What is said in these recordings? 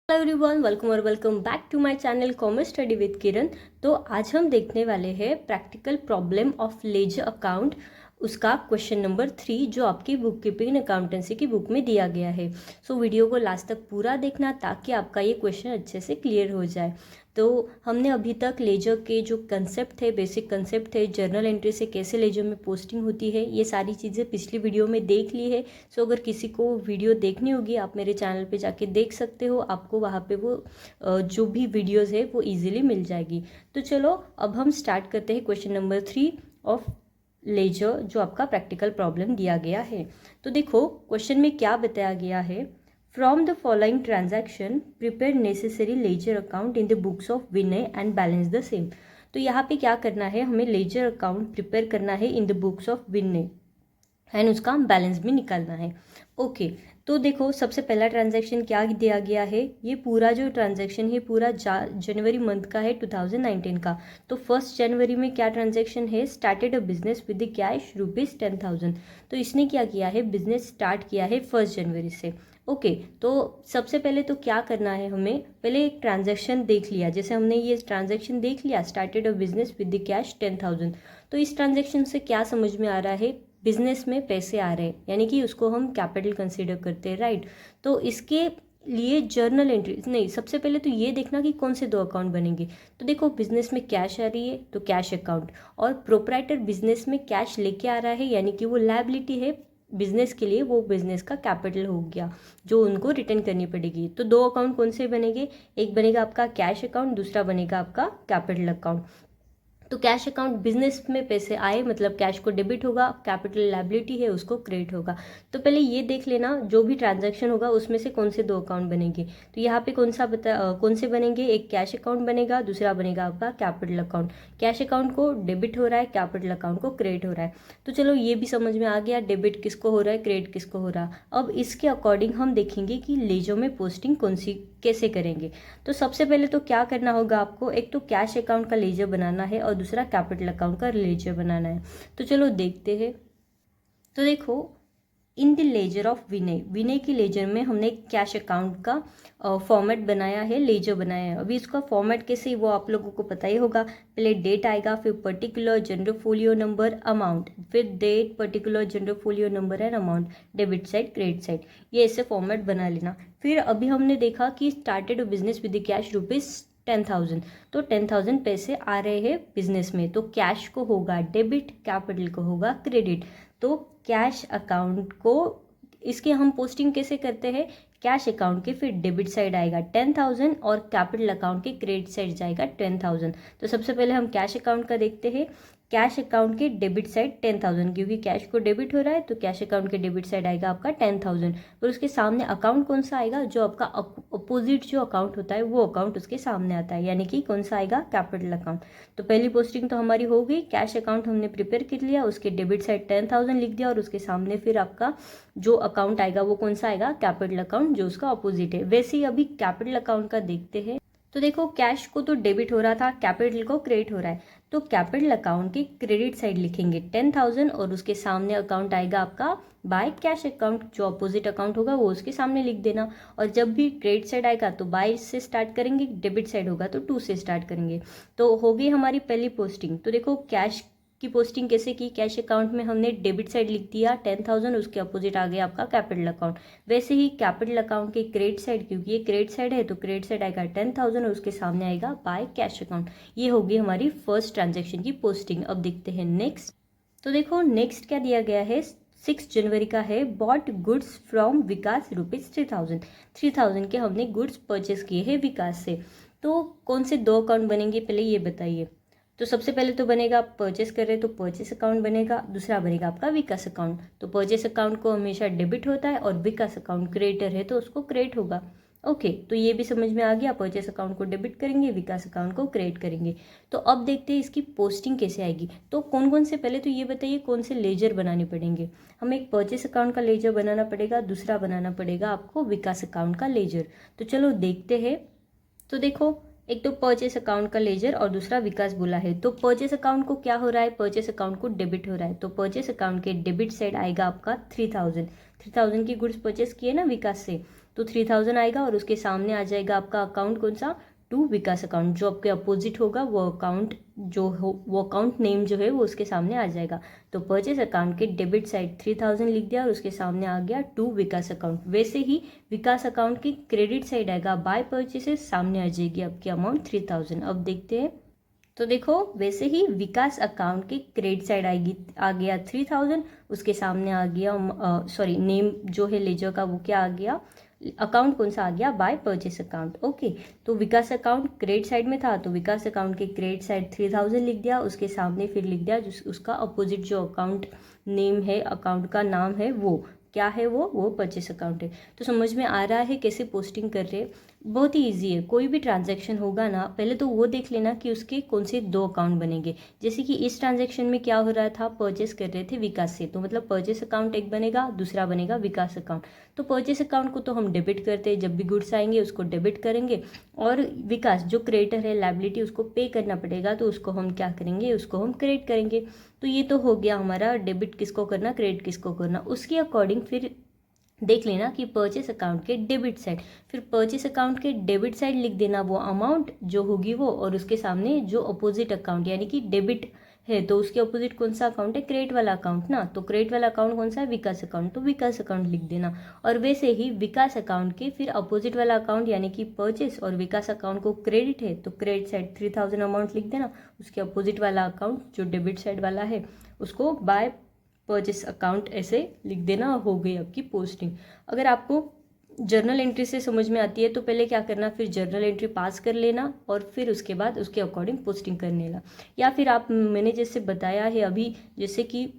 Hello everyone, welcome back to my channel commerce study with Kiran. तो आज हम देखने वाले हैं practical problem of ledger account, उसका क्वेश्चन नंबर 3 जो आपकी बुक कीपिंग अकाउंटेंसी की बुक में दिया गया है। सो वीडियो को लास्ट तक पूरा देखना ताकि आपका ये क्वेश्चन अच्छे से क्लियर हो जाए। तो हमने अभी तक लेजर के जो कंसेप्ट थे, बेसिक कंसेप्ट थे, जर्नल एंट्री से कैसे लेजर में पोस्टिंग होती है, ये सारी चीज़ें पिछली वीडियो में देख ली है। सो अगर किसी को वीडियो देखनी होगी आप मेरे चैनल पे जाके देख सकते हो, आपको वहाँ पे वो जो भी वीडियोज़ है वो इजीली मिल जाएगी। तो चलो अब हम स्टार्ट करते हैं क्वेश्चन नंबर 3 ऑफ लेजर, जो आपका प्रैक्टिकल प्रॉब्लम दिया गया है। तो देखो क्वेश्चन में क्या बताया गया है। From the following transaction prepare necessary ledger account in the books of Vinay and balance the same. तो यहाँ पे क्या करना है, हमें लेजर अकाउंट प्रिपेयर करना है in the books of Vinay and उसका बैलेंस भी निकालना है। ओके, तो देखो सबसे पहला ट्रांजैक्शन क्या दिया गया है, ये पूरा जो ट्रांजैक्शन है पूरा जनवरी मंथ का है 2019 का। तो 1 जनवरी में क्या ट्रांजैक्शन है, started a business with the cash ₹10,000। तो इसने क्या किया है, बिजनेस स्टार्ट किया है 1 जनवरी से। ओके, तो सबसे पहले तो क्या करना है, हमें पहले एक ट्रांजैक्शन देख लिया। जैसे हमने ये ट्रांजैक्शन देख लिया, started a business with the cash 10,000। तो इस ट्रांजैक्शन से क्या समझ में आ रहा है, बिजनेस में पैसे आ रहे हैं, यानी कि उसको हम कैपिटल कंसीडर करते हैं, राइट। तो इसके लिए जर्नल एंट्री नहीं, सबसे पहले तो ये देखना कि कौन से 2 अकाउंट बनेंगे। तो देखो बिजनेस में कैश आ रही है तो कैश अकाउंट, और प्रोप्राइटर बिजनेस में कैश लेके आ रहा है, यानी कि वो लायबिलिटी है बिजनेस के लिए, वो बिजनेस का कैपिटल हो गया जो उनको रिटर्न करनी पड़ेगी। तो 2 अकाउंट कौन से बनेंगे, एक बनेगा आपका कैश अकाउंट, दूसरा बनेगा आपका कैपिटल अकाउंट। तो कैश अकाउंट, बिजनेस में पैसे आए मतलब कैश को डेबिट होगा, कैपिटल लायबिलिटी है उसको क्रेडिट होगा। तो पहले ये देख लेना जो भी ट्रांजैक्शन होगा उसमें से कौन से 2 अकाउंट बनेंगे। तो यहाँ पे कौन से बनेंगे, एक कैश अकाउंट बनेगा, दूसरा बनेगा आपका कैपिटल अकाउंट। कैश अकाउंट को डेबिट हो रहा है, कैपिटल अकाउंट को क्रेडिट हो रहा है। तो चलो ये भी समझ में आ गया, डेबिट किसको हो रहा है, क्रेडिट किसको हो रहा है। अब इसके अकॉर्डिंग हम देखेंगे कि लेजर में पोस्टिंग कौन सी कैसे करेंगे। तो सबसे पहले तो क्या करना होगा आपको, एक तो कैश अकाउंट का लेजर बनाना है और दूसरा कैपिटल अकाउंट का लेजर बनाना है। तो चलो देखते हैं। तो देखो इन द लेजर ऑफ विनय, विनय की लेजर में हमने कैश अकाउंट का फॉर्मेट बनाया है, लेजर बनाया है। अभी इसका फॉर्मेट कैसे वो आप लोगों को पता ही होगा। पहले डेट आएगा, फिर particular journal folio number amount, फिर date particular journal folio number and amount, debit side credit side, ये ऐसे फॉर्मेट बना लेना। फिर अभी हमने देखा कि started business with the cash ₹10,000। तो 10,000 पैसे आ रहे हैं बिजनेस में, तो कैश को होगा डेबिट, कैपिटल को होगा क्रेडिट। तो कैश अकाउंट को, इसके हम पोस्टिंग कैसे करते हैं, कैश अकाउंट के फिर डेबिट साइड आएगा 10,000 और कैपिटल अकाउंट के क्रेडिट साइड जाएगा 10,000। तो सबसे पहले हम कैश अकाउंट का देखते हैं। कैश अकाउंट के डेबिट साइड 10,000, क्योंकि कैश को डेबिट हो रहा है तो कैश अकाउंट के डेबिट साइड आएगा आपका 10,000। और उसके सामने अकाउंट कौन सा आएगा, जो आपका अपोजिट जो अकाउंट होता है वो अकाउंट उसके सामने आता है, यानी कि कौन सा आएगा, कैपिटल अकाउंट। तो पहली पोस्टिंग तो हमारी हो गई, कैश अकाउंट हमने प्रिपेयर कर लिया, उसके डेबिट साइड 10,000 लिख दिया और उसके सामने फिर आपका जो अकाउंट आएगा वो कौन सा आएगा, कैपिटल अकाउंट, जो उसका अपोजिट है। वैसे ही अभी कैपिटल अकाउंट का देखते हैं। तो देखो कैश को तो डेबिट हो रहा था, कैपिटल को क्रेडिट हो रहा है, तो कैपिटल अकाउंट की क्रेडिट साइड लिखेंगे 10,000 और उसके सामने अकाउंट आएगा आपका बाय कैश अकाउंट, जो अपोजिट अकाउंट होगा वो उसके सामने लिख देना। और जब भी क्रेडिट साइड आएगा तो बाय से स्टार्ट करेंगे, डेबिट साइड होगा तो 2 से स्टार्ट करेंगे। तो हो गई हमारी पहली पोस्टिंग। तो देखो कैश की पोस्टिंग कैसे की, कैश अकाउंट में हमने डेबिट साइड लिख दिया 10,000, उसके अपोजिट आ गया आपका कैपिटल अकाउंट। वैसे ही कैपिटल अकाउंट के क्रेडिट साइड, क्योंकि ये क्रेडिट साइड है तो क्रेडिट साइड आएगा 10,000 और उसके सामने आएगा बाय कैश अकाउंट। ये होगी हमारी फर्स्ट ट्रांजेक्शन की पोस्टिंग। अब देखते हैं नेक्स्ट। तो देखो नेक्स्ट क्या दिया गया है, 6 जनवरी का है, बॉट गुड्स फ्रॉम विकास ₹3,000। 3,000 के हमने गुड्स परचेस किए हैं विकास से। तो कौन से 2 अकाउंट बनेंगे पहले ये बताइए। तो सबसे पहले तो बनेगा, आप परचेस कर रहे हैं तो परचेस अकाउंट बनेगा, दूसरा बनेगा आपका विकास अकाउंट। तो परचेस अकाउंट को हमेशा डेबिट होता है और विकास अकाउंट क्रेडिटर है तो उसको क्रेडिट होगा। ओके, तो ये भी समझ में आ गया, परचेस अकाउंट को डेबिट करेंगे, विकास अकाउंट को क्रेडिट करेंगे। तो अब देखते हैं इसकी पोस्टिंग कैसे आएगी। तो कौन कौन से, पहले तो ये बताइए कौन से लेजर बनाने पड़ेंगे। हमें एक परचेस अकाउंट का लेजर बनाना पड़ेगा, दूसरा बनाना पड़ेगा आपको विकास अकाउंट का लेजर। तो चलो देखते हैं। तो देखो एक तो परचेस अकाउंट का लेजर और दूसरा विकास बोला है। तो परचेस अकाउंट को क्या हो रहा है, परचेस अकाउंट को डेबिट हो रहा है, तो परचेस अकाउंट के डेबिट साइड आएगा आपका 3,000। 3,000 की गुड्स परचेस किए ना विकास से, तो 3000 आएगा और उसके सामने आ जाएगा आपका अकाउंट कौन सा, टू विकास अकाउंट। जो आपके अपोजिट होगा वो अकाउंट जो हो, वो अकाउंट नेम जो है वो उसके सामने आ जाएगा। तो परचेस अकाउंट के डेबिट साइड 3000 लिख दिया और उसके सामने आ गया टू विकास अकाउंट। वैसे ही विकास अकाउंट की क्रेडिट साइड आएगा बाय परचेसेस, सामने आ जाएगी आपकी अमाउंट 3000। अब देखते हैं, तो देखो वैसे ही विकास अकाउंट की क्रेडिट साइड आएगी, आ गया 3000, उसके सामने आ गया सॉरी नेम जो है लेजर का वो क्या आ गया, अकाउंट कौन सा आ गया, बाय परचेस अकाउंट। ओके, तो विकास अकाउंट क्रेडिट साइड में था तो विकास अकाउंट के क्रेडिट साइड 3000 लिख दिया, उसके सामने फिर लिख दिया उसका अपोजिट जो अकाउंट नेम है, अकाउंट का नाम है वो क्या है, वो परचेस अकाउंट है। तो समझ में आ रहा है कैसे पोस्टिंग कर रहे हैं। बहुत ही ईजी है। कोई भी ट्रांजैक्शन होगा ना, पहले तो वो देख लेना कि उसके कौन से दो अकाउंट बनेंगे। जैसे कि इस ट्रांजैक्शन में क्या हो रहा था, परचेस कर रहे थे विकास से, तो मतलब परचेस अकाउंट एक बनेगा, दूसरा बनेगा विकास अकाउंट। तो परचेस अकाउंट को तो हम डेबिट करते हैं, जब भी गुड्स आएंगे उसको डेबिट करेंगे, और विकास जो क्रेडिटर है, लायबिलिटी उसको पे करना पड़ेगा, तो उसको हम क्या करेंगे, उसको हम क्रेडिट करेंगे। तो ये तो हो गया हमारा डेबिट किसको करना, क्रेडिट किसको करना। उसके अकॉर्डिंग फिर देख लेना कि परचेस अकाउंट के डेबिट साइड, फिर परचेस अकाउंट के डेबिट साइड लिख देना वो अमाउंट जो होगी वो, और उसके सामने जो अपोजिट अकाउंट यानी कि डेबिट है तो उसके अपोजिट कौन सा अकाउंट है, क्रेडिट वाला अकाउंट ना। तो क्रेडिट वाला अकाउंट कौन सा है, विकास अकाउंट, तो विकास अकाउंट लिख देना। और वैसे ही विकास अकाउंट के फिर अपोजिट वाला अकाउंट यानी कि परचेस, और विकास अकाउंट को क्रेडिट है तो क्रेडिट साइड 3000 अमाउंट लिख देना, उसके अपोजिट वाला अकाउंट जो डेबिट साइड वाला है उसको बाय परचेस अकाउंट ऐसे लिख देना। हो गई आपकी पोस्टिंग। अगर आपको जर्नल एंट्री से समझ में आती है तो पहले क्या करना, फिर जर्नल एंट्री पास कर लेना और फिर उसके बाद उसके अकॉर्डिंग पोस्टिंग करने ला। या फिर आप, मैंने जैसे बताया है अभी, जैसे कि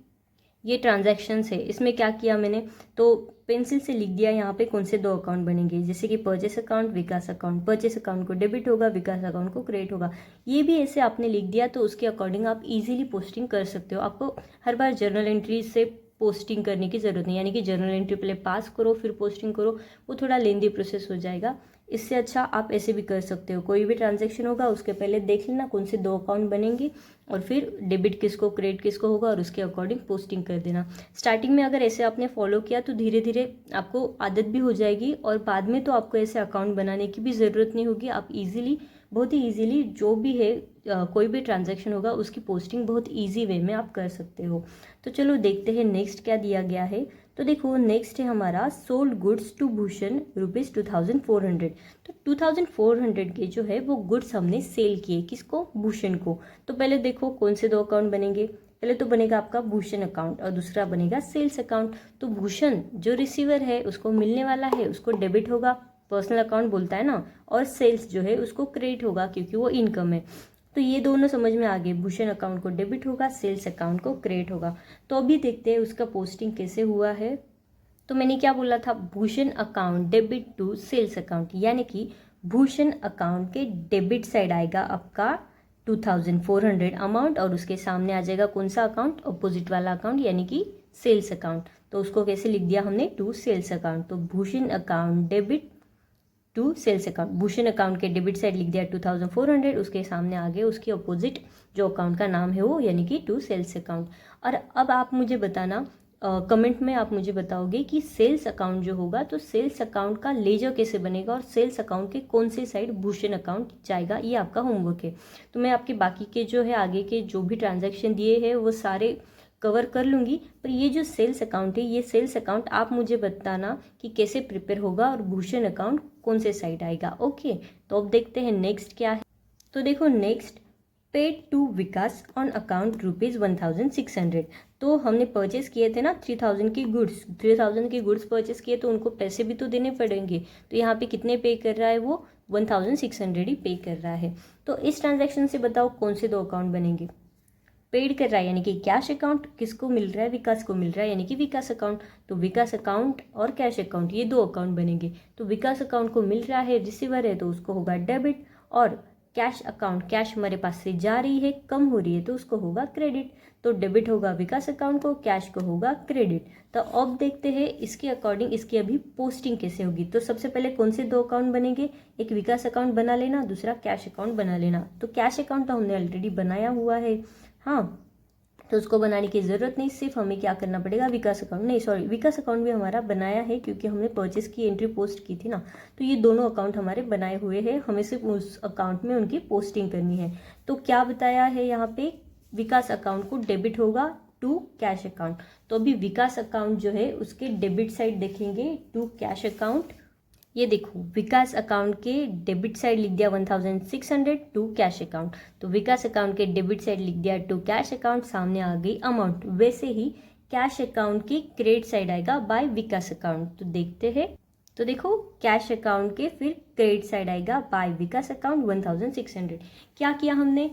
ये ट्रांजैक्शंस है, इसमें क्या किया मैंने, तो पेंसिल से लिख दिया यहाँ पे कौन से दो अकाउंट बनेंगे, जैसे कि परचेस अकाउंट, विकास अकाउंट। परचेस अकाउंट को डेबिट होगा, विकास अकाउंट को क्रेडिट होगा। ये भी ऐसे आपने लिख दिया तो उसके अकॉर्डिंग आप इजीली पोस्टिंग कर सकते हो। आपको हर बार जर्नल एंट्री से पोस्टिंग करने की ज़रूरत नहीं, यानी कि जर्नल एंट्री पहले पास करो फिर पोस्टिंग करो, वो थोड़ा लेंदी प्रोसेस हो जाएगा। इससे अच्छा आप ऐसे भी कर सकते हो, कोई भी ट्रांजैक्शन होगा उसके पहले देख लेना कौन से दो अकाउंट बनेंगे और फिर डेबिट किसको क्रेडिट किसको होगा और उसके अकॉर्डिंग पोस्टिंग कर देना। स्टार्टिंग में अगर ऐसे आपने फॉलो किया तो धीरे धीरे आपको आदत भी हो जाएगी और बाद में तो आपको ऐसे अकाउंट बनाने की भी ज़रूरत नहीं होगी। आप इजीली, बहुत ही इजीली जो भी है कोई भी ट्रांजैक्शन होगा उसकी पोस्टिंग बहुत इजी वे में आप कर सकते हो। तो चलो देखते हैं नेक्स्ट क्या दिया गया है। तो देखो नेक्स्ट है हमारा सोल्ड गुड्स टू भूषण ₹2400। तो 2400 के जो है वो गुड्स हमने सेल किए, किसको, भूषण को। तो पहले देखो कौन से दो अकाउंट बनेंगे, पहले तो बनेगा आपका भूषण अकाउंट और दूसरा बनेगा सेल्स अकाउंट। तो भूषण जो रिसीवर है उसको मिलने वाला है उसको डेबिट होगा, पर्सनल अकाउंट बोलता है ना, और सेल्स जो है उसको क्रेडिट होगा क्योंकि वो इनकम है। तो ये दोनों समझ में आ गए, भूषण अकाउंट को डेबिट होगा, सेल्स अकाउंट को क्रेडिट होगा। तो अभी देखते हैं उसका पोस्टिंग कैसे हुआ है। तो मैंने क्या बोला था, Bhushan account debit to sales account, यानी कि भूषण अकाउंट के डेबिट साइड आएगा आपका 2400 अमाउंट और उसके सामने आ जाएगा कौन सा अकाउंट, अपोजिट वाला अकाउंट यानी कि सेल्स अकाउंट। तो उसको कैसे लिख दिया हमने, टू सेल्स अकाउंट। तो Bhushan account debit to sales account, Bhushan account के डेबिट साइड लिख दिया 2400, उसके सामने आगे उसके अपोजिट जो अकाउंट का नाम है वो यानी कि टू सेल्स अकाउंट। और अब आप मुझे बताना कमेंट में, आप मुझे बताओगे कि सेल्स अकाउंट जो होगा तो सेल्स अकाउंट का लेजर कैसे बनेगा और सेल्स अकाउंट के कौन से साइड भूषण अकाउंट जाएगा। ये आपका होमवर्क है। तो मैं आपके बाकी के जो है आगे के जो भी ट्रांजैक्शन दिए हैं वो सारे कवर कर लूँगी, पर ये जो सेल्स अकाउंट है ये सेल्स अकाउंट आप मुझे बताना कि कैसे प्रिपेयर होगा और भूषण अकाउंट कौन से साइड आएगा। ओके, तो अब देखते हैं नेक्स्ट क्या है। तो देखो next, paid to Vikas on account ₹1600। तो हमने परचेस किए थे ना 3000 की गुड्स, 3000 की गुड्स परचेस किए तो उनको पैसे भी तो देने पड़ेंगे। तो यहाँ पे कितने पे कर रहा है वो, 1600 ही पे कर रहा है। तो इस ट्रांजैक्शन से बताओ कौन से दो अकाउंट बनेंगे, पेड कर रहा है यानी कि कैश अकाउंट, किसको मिल रहा है, विकास को मिल रहा है यानी कि विकास अकाउंट। तो विकास अकाउंट और कैश अकाउंट ये दो अकाउंट बनेंगे। तो विकास अकाउंट को मिल रहा है, रिसीवर है तो उसको होगा डेबिट, और कैश अकाउंट, कैश हमारे पास से जा रही है, कम हो रही है तो उसको होगा क्रेडिट। तो डेबिट होगा विकास अकाउंट को, कैश को होगा क्रेडिट। तो अब देखते हैं इसके अकॉर्डिंग इसकी अभी पोस्टिंग कैसे होगी। तो सबसे पहले कौन से दो अकाउंट बनेंगे, एक विकास अकाउंट बना लेना, दूसरा कैश अकाउंट बना लेना। तो कैश अकाउंट तो हमने ऑलरेडी बनाया हुआ है, हाँ, तो उसको बनाने की ज़रूरत नहीं, सिर्फ हमें क्या करना पड़ेगा, विकास अकाउंट नहीं सॉरी विकास अकाउंट भी हमारा बनाया है क्योंकि हमने परचेस की एंट्री पोस्ट की थी ना, तो ये दोनों अकाउंट हमारे बनाए हुए हैं, हमें सिर्फ उस अकाउंट में उनकी पोस्टिंग करनी है। तो क्या बताया है यहाँ पे, विकास अकाउंट को डेबिट होगा टू कैश अकाउंट। तो अभी विकास अकाउंट जो है उसके डेबिट साइड देखेंगे टू कैश अकाउंट। ये देखो विकास अकाउंट के डेबिट साइड लिख दिया 1600 टू कैश अकाउंट, तो विकास अकाउंट के डेबिट साइड लिख दिया टू कैश अकाउंट, सामने आ गई अमाउंट। वैसे ही कैश अकाउंट की क्रेडिट साइड आएगा बाय विकास अकाउंट, तो देखते हैं। तो देखो कैश अकाउंट के फिर क्रेडिट साइड आएगा बाय विकास अकाउंट 1600। क्या किया हमने,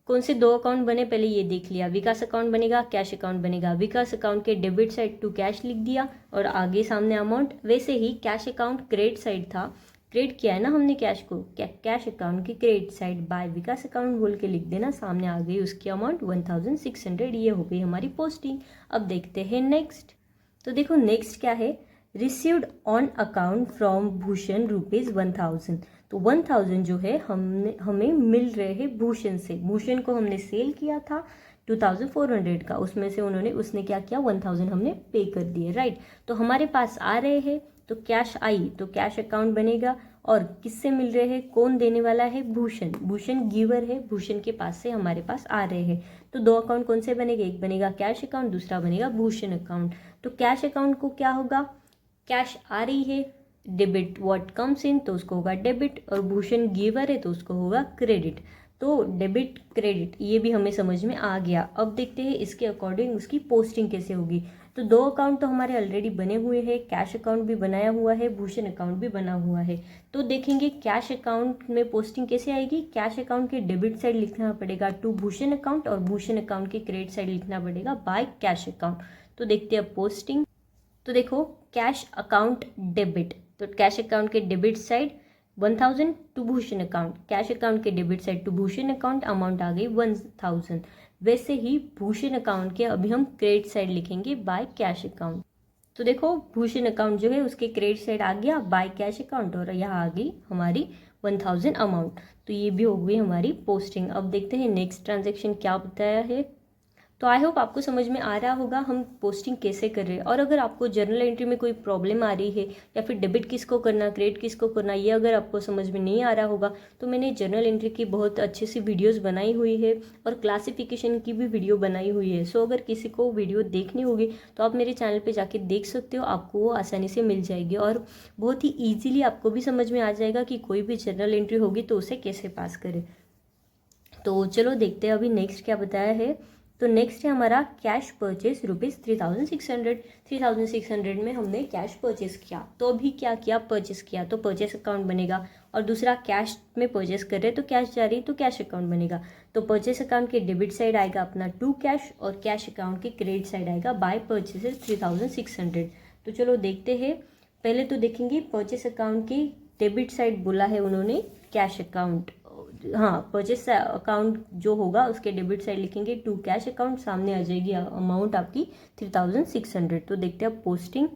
कौन से दो अकाउंट बने पहले ये देख लिया, विकास अकाउंट बनेगा कैश अकाउंट बनेगा, विकास अकाउंट के डेबिट साइड टू कैश लिख दिया और आगे सामने अमाउंट। वैसे ही कैश अकाउंट क्रेडिट साइड था, क्रेडिट किया है ना हमने कैश को, कैश अकाउंट की क्रेडिट साइड बाय विकास अकाउंट बोल के लिख देना, सामने आ गई उसकी अमाउंट 1600। ये हो गई हमारी पोस्टिंग। अब देखते हैं नेक्स्ट। तो देखो नेक्स्ट क्या है, received on account from Bhushan ₹1000। तो 1000 जो है हमें मिल रहे हैं भूषण से, भूषण को हमने सेल किया था 2400 का, उसमें से उसने क्या किया 1000 हमने पे कर दिए, राइट। तो हमारे पास आ रहे हैं, तो कैश आई तो कैश अकाउंट बनेगा, और किससे मिल रहे हैं, कौन देने वाला है, भूषण, भूषण गिवर है, भूषण के पास से हमारे पास आ रहे हैं। तो दो अकाउंट कौन से बनेंगे, एक बनेगा कैश अकाउंट, दूसरा बनेगा भूषण अकाउंट। तो कैश अकाउंट को क्या होगा, कैश आ रही है, डेबिट व्हाट कम्स इन, तो उसको होगा डेबिट, और भूषण गिवर है तो उसको होगा क्रेडिट। तो डेबिट क्रेडिट ये भी हमें समझ में आ गया। अब देखते हैं इसके अकॉर्डिंग उसकी पोस्टिंग कैसे होगी। तो दो अकाउंट तो हमारे ऑलरेडी बने हुए हैं, कैश अकाउंट भी बनाया हुआ है, भूषण अकाउंट भी बना हुआ है। तो देखेंगे कैश अकाउंट में पोस्टिंग कैसे आएगी, कैश अकाउंट के डेबिट साइड लिखना पड़ेगा टू भूषण अकाउंट, और भूषण अकाउंट के क्रेडिट साइड लिखना पड़ेगा बाय कैश अकाउंट। तो देखते हैं पोस्टिंग। तो देखो कैश अकाउंट डेबिट, तो कैश अकाउंट के debit side 1000 to Bhushan account, cash account के debit side to Bhushan account, amount आ गई 1000। वैसे ही भूषण अकाउंट के अभी हम क्रेडिट साइड लिखेंगे बाय कैश अकाउंट। तो देखो भूषण अकाउंट जो है उसके क्रेडिट साइड आ गया बाय कैश अकाउंट, और यहाँ आ गई हमारी 1000 अमाउंट। तो ये भी हो गई हमारी पोस्टिंग। अब देखते हैं नेक्स्ट ट्रांजेक्शन क्या बताया है। तो आई होप आपको समझ में आ रहा होगा हम पोस्टिंग कैसे कर रहे हैं। और अगर आपको जर्नल एंट्री में कोई प्रॉब्लम आ रही है, या फिर डेबिट किसको करना क्रेडिट किसको करना, ये अगर आपको समझ में नहीं आ रहा होगा, तो मैंने जर्नल एंट्री की बहुत अच्छी सी वीडियोस बनाई हुई है, और क्लासिफिकेशन की भी वीडियो बनाई हुई है। सो अगर किसी को वीडियो देखनी होगी तो आप मेरे चैनल पर जाके देख सकते हो, आपको वो आसानी से मिल जाएगी, और बहुत ही ईजिली आपको भी समझ में आ जाएगा कि कोई भी जर्नल एंट्री होगी तो उसे कैसे पास करें। तो चलो देखते हैं अभी नेक्स्ट क्या बताया है। तो नेक्स्ट है हमारा कैश परचेस ₹3600। 3600 में हमने कैश परचेस किया। तो अभी क्या किया, परचेस किया तो परचेस अकाउंट बनेगा, और दूसरा कैश में परचेस कर रहे तो कैश जा रही तो कैश अकाउंट बनेगा। तो परचेस अकाउंट के डेबिट साइड आएगा अपना टू कैश, और कैश अकाउंट के क्रेडिट साइड आएगा बाय परचेसेस 3600। तो चलो देखते हैं। पहले तो देखेंगे परचेस अकाउंट की डेबिट साइड बोला है उन्होंने कैश अकाउंट, हाँ परचेस अकाउंट जो होगा उसके डेबिट साइड लिखेंगे टू कैश अकाउंट, सामने आ जाएगी अमाउंट आपकी 3600। तो देखते हैं पोस्टिंग।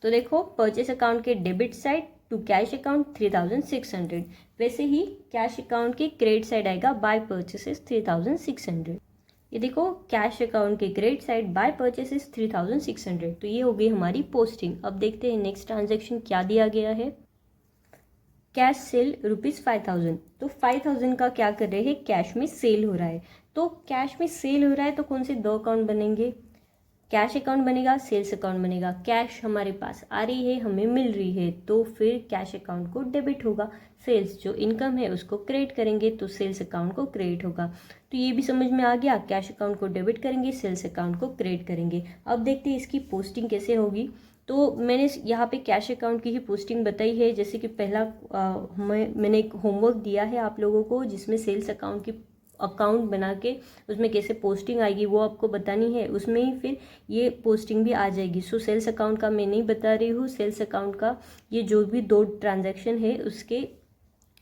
तो देखो परचेस अकाउंट के debit side to cash account 3600। वैसे ही कैश अकाउंट के क्रेडिट साइड आएगा बाय परचेसेस 3600। ये देखो कैश अकाउंट के क्रेडिट साइड बाय परचेसेस 3600। तो ये हो गई हमारी पोस्टिंग। अब देखते हैं नेक्स्ट ट्रांजेक्शन क्या दिया गया है। Cash cell ₹5000। तो 5000 का क्या कर रहे हैं, कैश में सेल हो रहा है। तो कैश में सेल हो रहा है तो कौन से दो अकाउंट बनेंगे, कैश अकाउंट बनेगा, सेल्स अकाउंट बनेगा। कैश हमारे पास आ रही है, हमें मिल रही है, तो फिर कैश अकाउंट को डेबिट होगा, सेल्स जो इनकम है उसको क्रेडिट करेंगे तो सेल्स अकाउंट को क्रेडिट होगा। तो ये भी समझ में आ गया, कैश अकाउंट को डेबिट करेंगे, सेल्स अकाउंट को क्रेडिट करेंगे। अब देखते हैं इसकी पोस्टिंग कैसे होगी। तो मैंने यहाँ पे कैश अकाउंट की ही पोस्टिंग बताई है। जैसे कि पहला मैंने एक होमवर्क दिया है आप लोगों को, जिसमें सेल्स अकाउंट की अकाउंट बना के उसमें कैसे पोस्टिंग आएगी वो आपको बतानी है, उसमें ही फिर ये पोस्टिंग भी आ जाएगी। सो सेल्स अकाउंट का मैं नहीं बता रही हूँ, सेल्स अकाउंट का ये जो भी दो ट्रांजैक्शन है उसके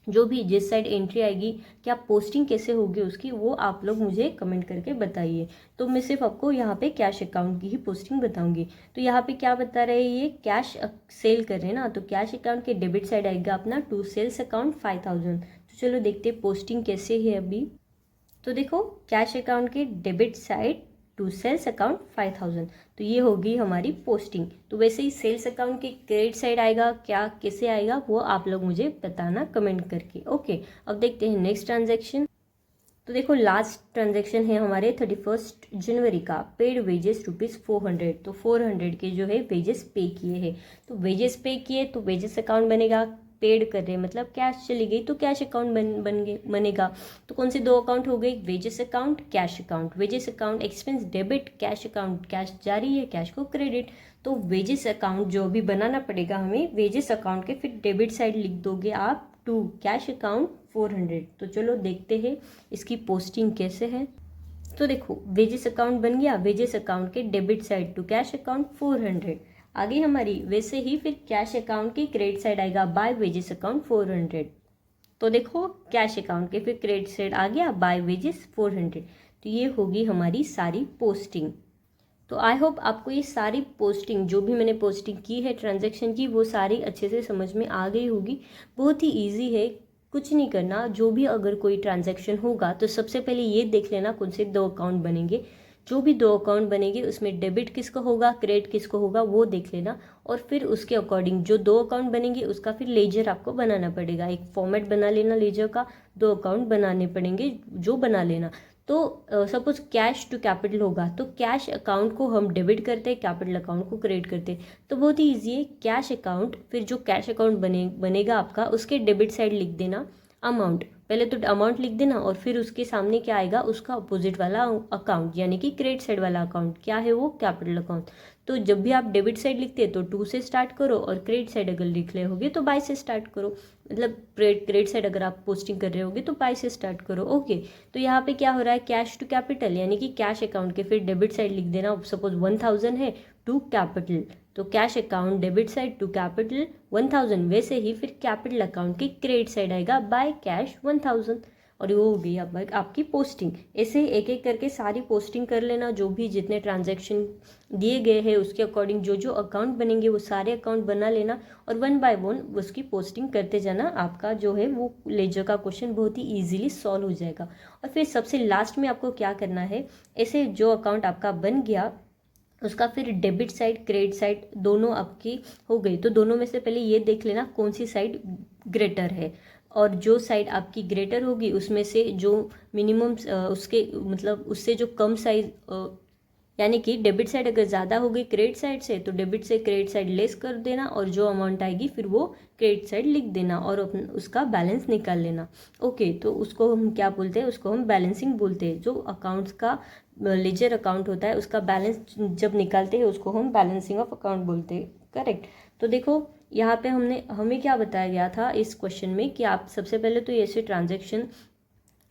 जो भी जिस साइड एंट्री आएगी, क्या पोस्टिंग कैसे होगी उसकी, वो आप लोग मुझे कमेंट करके बताइए। तो मैं सिर्फ आपको यहाँ पे कैश अकाउंट की ही पोस्टिंग बताऊंगी। तो यहाँ पे क्या बता रहे हैं, ये कैश सेल कर रहे हैं ना, तो कैश अकाउंट के डेबिट साइड आएगा अपना टू सेल्स अकाउंट 5000। तो चलो देखते हैं पोस्टिंग कैसे है अभी। तो देखो कैश अकाउंट के debit side to sales account 5000। तो ये होगी हमारी पोस्टिंग। तो वैसे ही सेल्स अकाउंट के क्रेडिट साइड आएगा क्या, कैसे आएगा, वो आप लोग मुझे बताना कमेंट करके। ओके, अब देखते हैं नेक्स्ट ट्रांजैक्शन। तो देखो लास्ट ट्रांजैक्शन है हमारे 31 जनवरी का, पेड वेजेस ₹400। तो 400 के जो है वेजेस पे किए हैं। तो वेजेस पे किए तो वेजेस अकाउंट बनेगा, पेड कर रहे मतलब कैश चली गई तो कैश अकाउंट बनेगा। तो कौन से दो अकाउंट हो गए, wages account, cash account. Wages account expense debit, cash account cash जारी है, कैश को क्रेडिट। तो वेजेस अकाउंट जो भी बनाना पड़ेगा हमें वेजेस अकाउंट के, फिर डेबिट साइड लिख दोगे आप टू कैश अकाउंट 400। तो चलो देखते हैं इसकी पोस्टिंग कैसे है। तो देखो वेजेस अकाउंट बन गया, वेजेस अकाउंट के debit side to cash account 400 आ गई हमारी। वैसे ही फिर कैश अकाउंट की क्रेडिट साइड आएगा बाय वेजेस अकाउंट 400। तो देखो कैश अकाउंट के फिर क्रेडिट साइड आ गया बाय वेजेस 400। तो ये होगी हमारी सारी पोस्टिंग। तो आई होप आपको ये सारी पोस्टिंग जो भी मैंने पोस्टिंग की है ट्रांजैक्शन की, वो सारी अच्छे से समझ में आ गई होगी। बहुत ही ईजी है, कुछ नहीं करना। जो भी अगर कोई ट्रांजैक्शन होगा तो सबसे पहले ये देख लेना कौन से दो अकाउंट बनेंगे। जो भी दो अकाउंट बनेंगे उसमें डेबिट किसका होगा, क्रेडिट किसको होगा, वो देख लेना। और फिर उसके अकॉर्डिंग जो दो अकाउंट बनेंगे उसका फिर लेजर आपको बनाना पड़ेगा। एक फॉर्मेट बना लेना लेजर का, दो अकाउंट बनाने पड़ेंगे जो बना लेना। तो सपोज कैश टू कैपिटल होगा तो कैश अकाउंट को हम डेबिट करते हैं, कैपिटल अकाउंट को क्रेडिट करते हैं। तो बहुत ही ईजी है, कैश अकाउंट, फिर जो कैश अकाउंट बनेगा आपका उसके डेबिट साइड लिख देना अमाउंट। पहले तो अमाउंट लिख देना और फिर उसके सामने क्या आएगा, उसका अपोजिट वाला अकाउंट यानी कि क्रेडिट साइड वाला अकाउंट क्या है, वो कैपिटल अकाउंट। तो जब भी आप डेबिट साइड लिखते हैं तो 2 से स्टार्ट करो और क्रेडिट साइड अगर लिख रहे होगे तो बाय से स्टार्ट करो। मतलब क्रेडिट साइड अगर आप पोस्टिंग कर रहे होगे तो बाय से स्टार्ट करो। ओके, तो यहाँ पे क्या हो रहा है, कैश टू कैपिटल यानी कि कैश अकाउंट के फिर डेबिट साइड लिख देना। सपोज 1000 है टू कैपिटल, तो cash account debit side to capital 1000। वैसे ही फिर कैपिटल अकाउंट की क्रेडिट साइड आएगा बाय कैश 1000। और वो हो गई अब आपकी पोस्टिंग। ऐसे एक एक करके सारी पोस्टिंग कर लेना, जो भी जितने ट्रांजैक्शन दिए गए हैं उसके अकॉर्डिंग जो जो अकाउंट बनेंगे वो सारे अकाउंट बना लेना और 1 बाय 1 उसकी पोस्टिंग करते जाना। आपका जो है वो लेजर का क्वेश्चन बहुत ही ईजिली सॉल्व हो जाएगा। और फिर सबसे लास्ट में आपको क्या करना है, ऐसे जो अकाउंट आपका बन गया उसका फिर डेबिट साइड क्रेडिट साइड दोनों आपकी हो गई। तो दोनों में से पहले ये देख लेना कौन सी साइड ग्रेटर है, और जो साइड आपकी ग्रेटर होगी उसमें से जो मिनिमम उसके मतलब उससे जो कम साइज यानी कि डेबिट साइड अगर ज़्यादा होगी क्रेडिट साइड से तो डेबिट से क्रेडिट साइड लेस कर देना और जो अमाउंट आएगी फिर वो क्रेडिट साइड लिख देना और उसका बैलेंस निकाल लेना। ओके, तो उसको हम क्या बोलते हैं, उसको हम बैलेंसिंग बोलते हैं। जो अकाउंट्स का लेजर अकाउंट होता है उसका बैलेंस जब निकालते हैं उसको हम बैलेंसिंग ऑफ अकाउंट बोलते हैं। करेक्ट। तो देखो यहाँ पे हमें क्या बताया गया था इस क्वेश्चन में कि आप सबसे पहले तो ऐसे ट्रांजैक्शन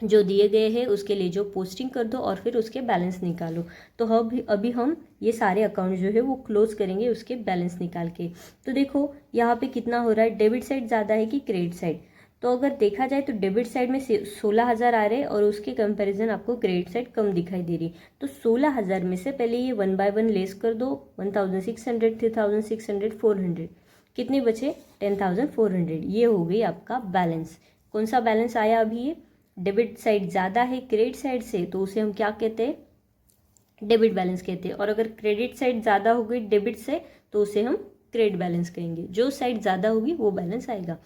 जो दिए गए हैं उसके लिए जो पोस्टिंग कर दो और फिर उसके बैलेंस निकालो। तो अभी हम ये सारे अकाउंट जो है वो क्लोज करेंगे उसके बैलेंस निकाल के। तो देखो यहाँ पे कितना हो रहा है, डेबिट साइड ज़्यादा है कि क्रेडिट साइड। तो अगर देखा जाए तो डेबिट साइड में 16,000 आ रहे हैं और उसके कंपैरिजन आपको क्रेडिट साइड कम दिखाई दे रही। तो 16,000 में से पहले ये 1 बाय 1 लेस कर दो, 1,600, 3,600, 400, कितने बचे 10,400। ये हो गई आपका बैलेंस। कौन सा बैलेंस आया अभी, ये डेबिट साइड ज़्यादा है क्रेडिट साइड से तो उसे हम क्या कहते हैं, डेबिट बैलेंस कहते हैं। और अगर क्रेडिट साइड ज़्यादा हो गई डेबिट से तो उसे हम क्रेडिट बैलेंस कहेंगे। जो साइड ज़्यादा होगी वो बैलेंस आएगा।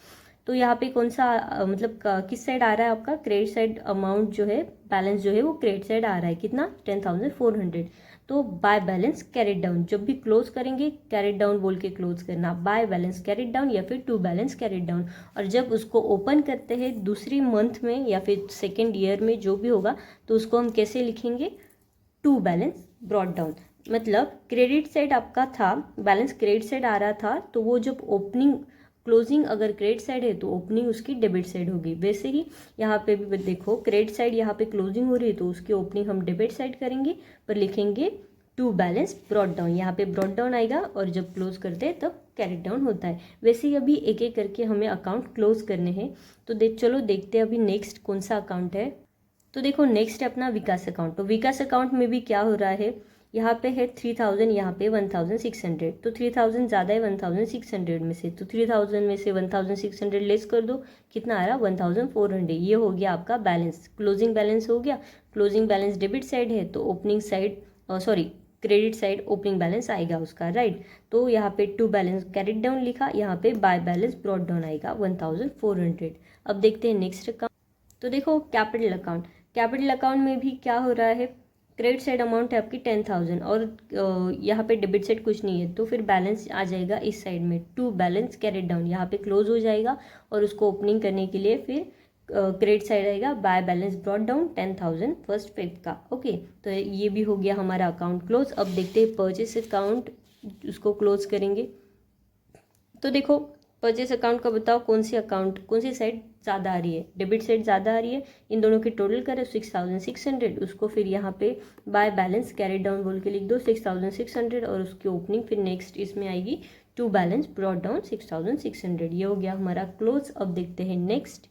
तो यहाँ पे कौन सा मतलब किस साइड आ रहा है आपका, क्रेडिट साइड अमाउंट जो है बैलेंस जो है वो क्रेडिट साइड आ रहा है, कितना 10,400। तो बाय बैलेंस कैरिड डाउन, जब भी क्लोज करेंगे कैरिड डाउन बोल के क्लोज करना, बाय बैलेंस कैरिड डाउन या फिर टू बैलेंस कैरिड डाउन। और जब उसको ओपन करते हैं दूसरी मंथ में या फिर सेकेंड ईयर में जो भी होगा तो उसको हम कैसे लिखेंगे, टू बैलेंस ब्रॉट डाउन। मतलब क्रेडिट साइड आपका था, बैलेंस क्रेडिट साइड आ रहा था तो वो जब ओपनिंग क्लोजिंग अगर क्रेडिट साइड है तो ओपनिंग उसकी डेबिट साइड होगी। वैसे ही यहाँ पे भी देखो क्रेडिट साइड यहाँ पे क्लोजिंग हो रही है तो उसकी ओपनिंग हम डेबिट साइड करेंगे पर लिखेंगे टू बैलेंस ब्रॉट डाउन। यहाँ पे ब्रॉट डाउन आएगा और जब क्लोज करते हैं तब कैरिड डाउन होता है। वैसे ही अभी एक एक करके हमें अकाउंट क्लोज करने हैं। तो चलो देखते हैं अभी नेक्स्ट कौन सा अकाउंट है। तो देखो नेक्स्ट है अपना विकास अकाउंट। तो विकास अकाउंट में भी क्या हो रहा है, यहाँ पे है 3000, यहाँ पे 1600। तो 3000 ज़्यादा है 1600 में से, तो 3000 में से 1600 लेस कर दो, कितना आ रहा 1400। ये हो गया आपका बैलेंस, क्लोजिंग बैलेंस हो गया। क्लोजिंग बैलेंस डेबिट साइड है तो opening side sorry credit side opening balance आएगा उसका, राइट। तो यहाँ पे टू बैलेंस कैरिड डाउन लिखा, यहाँ पे बाय बैलेंस ब्रॉट डाउन आएगा 1400। अब देखते हैं नेक्स्ट अकाउंट। तो देखो कैपिटल अकाउंट, कैपिटल अकाउंट में भी क्या हो रहा है, क्रेडिट साइड अमाउंट है आपकी 10,000 और यहाँ पे डेबिट साइड कुछ नहीं है, तो फिर बैलेंस आ जाएगा इस साइड में टू बैलेंस कैरिड डाउन, यहाँ पे क्लोज हो जाएगा और उसको ओपनिंग करने के लिए फिर क्रेडिट साइड आएगा by balance brought down 10,000 first Feb का। ओके, तो ये भी हो गया हमारा अकाउंट क्लोज। अब देखते हैं परचेस अकाउंट, उसको क्लोज करेंगे। तो देखो परचेस अकाउंट का बताओ कौन सी अकाउंट, कौन सी साइड ज़्यादा आ रही है, डेबिट साइड ज़्यादा आ रही है। इन दोनों की टोटल करें 6,600, उसको फिर यहाँ पे बाय बैलेंस कैरी डाउन बोल के लिख दो 6,600 और उसकी ओपनिंग फिर नेक्स्ट इसमें आएगी टू बैलेंस ब्रॉट डाउन 6,600। ये हो गया हमारा क्लोज। अब देखते हैं नेक्स्ट।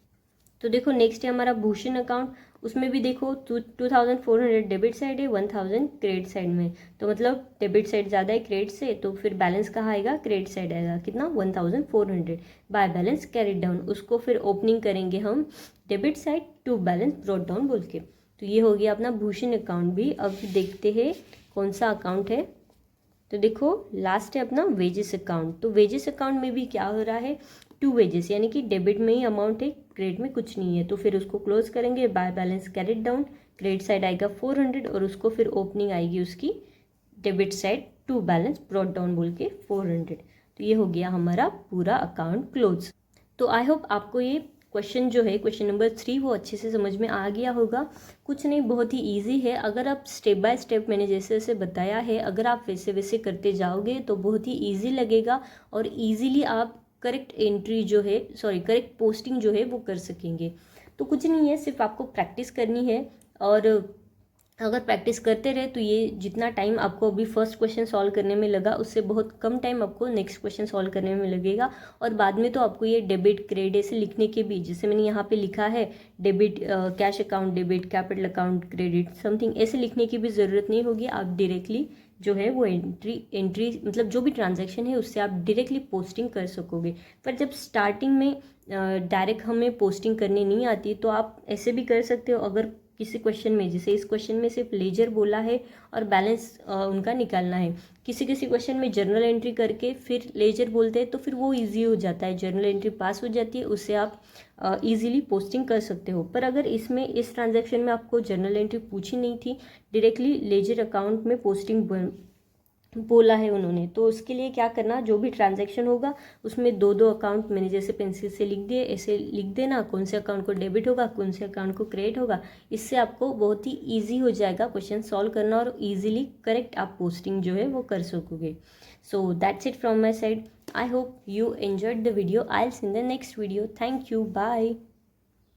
तो देखो नेक्स्ट है हमारा भूषण अकाउंट, उसमें भी देखो 2,400 डेबिट साइड है, 1,000 क्रेडिट साइड में, तो मतलब डेबिट साइड ज़्यादा है क्रेडिट से, तो फिर बैलेंस कहाँ आएगा, क्रेडिट साइड आएगा कितना 1,400 बाय बैलेंस कैरिड डाउन, उसको फिर ओपनिंग करेंगे हम debit side to balance brought down बोल के। तो ये हो गया अपना भूषण अकाउंट भी। अब देखते हैं कौन सा अकाउंट है। तो देखो लास्ट है अपना वेजेस अकाउंट। तो वेजेस अकाउंट में भी क्या हो रहा है, टू वेजेस, यानी कि डेबिट में ही अमाउंट है, क्रेडिट में कुछ नहीं है, तो फिर उसको क्लोज करेंगे by balance carried down, credit side आएगा 400 और उसको फिर ओपनिंग आएगी उसकी debit side to balance brought down बोल के 400। तो ये हो गया हमारा पूरा अकाउंट क्लोज। तो आई होप आपको ये क्वेश्चन जो है क्वेश्चन नंबर 3 वो अच्छे से समझ में आ गया होगा। कुछ नहीं, बहुत ही इजी है। अगर आप स्टेप बाय स्टेप मैंने जैसे जैसे बताया है, अगर आप वैसे वैसे करते जाओगे तो बहुत ही इजी लगेगा और इजीली आप करेक्ट एंट्री जो है करेक्ट पोस्टिंग जो है वो कर सकेंगे। तो कुछ नहीं है, सिर्फ आपको प्रैक्टिस करनी है और अगर प्रैक्टिस करते रहे तो ये जितना टाइम आपको अभी फर्स्ट क्वेश्चन सॉल्व करने में लगा उससे बहुत कम टाइम आपको नेक्स्ट क्वेश्चन सॉल्व करने में लगेगा। और बाद में तो आपको ये डेबिट क्रेडिट ऐसे लिखने के भी, जैसे मैंने यहाँ पे लिखा है debit cash account debit, capital account credit, something ऐसे लिखने की भी ज़रूरत नहीं होगी। आप डायरेक्टली जो है वो एंट्री मतलब जो भी ट्रांजैक्शन है उससे आप डायरेक्टली पोस्टिंग कर सकोगे। पर जब स्टार्टिंग में डायरेक्ट हमें पोस्टिंग करनी नहीं आती तो आप ऐसे भी कर सकते हो। अगर किसी क्वेश्चन में, जैसे इस क्वेश्चन में सिर्फ लेजर बोला है और बैलेंस उनका निकालना है, किसी किसी क्वेश्चन में जर्नल एंट्री करके फिर लेजर बोलते हैं तो फिर वो इजी हो जाता है, जर्नल एंट्री पास हो जाती है, उससे आप इजीली पोस्टिंग कर सकते हो। पर अगर इसमें इस ट्रांजैक्शन में आपको जर्नल एंट्री पूछी नहीं थी, डायरेक्टली लेजर अकाउंट में पोस्टिंग बोला है उन्होंने, तो उसके लिए क्या करना, जो भी ट्रांजैक्शन होगा उसमें दो दो अकाउंट मैंने जैसे पेंसिल से लिख दिए, ऐसे लिख देना कौन से अकाउंट को डेबिट होगा कौन से अकाउंट को क्रेडिट होगा। इससे आपको बहुत ही ईजी हो जाएगा क्वेश्चन सॉल्व करना और ईजिली करेक्ट आप पोस्टिंग जो है वो कर सकोगे। So that's it from my side. I hope you enjoyed the video. I'll see you in the next video. Thank you. Bye.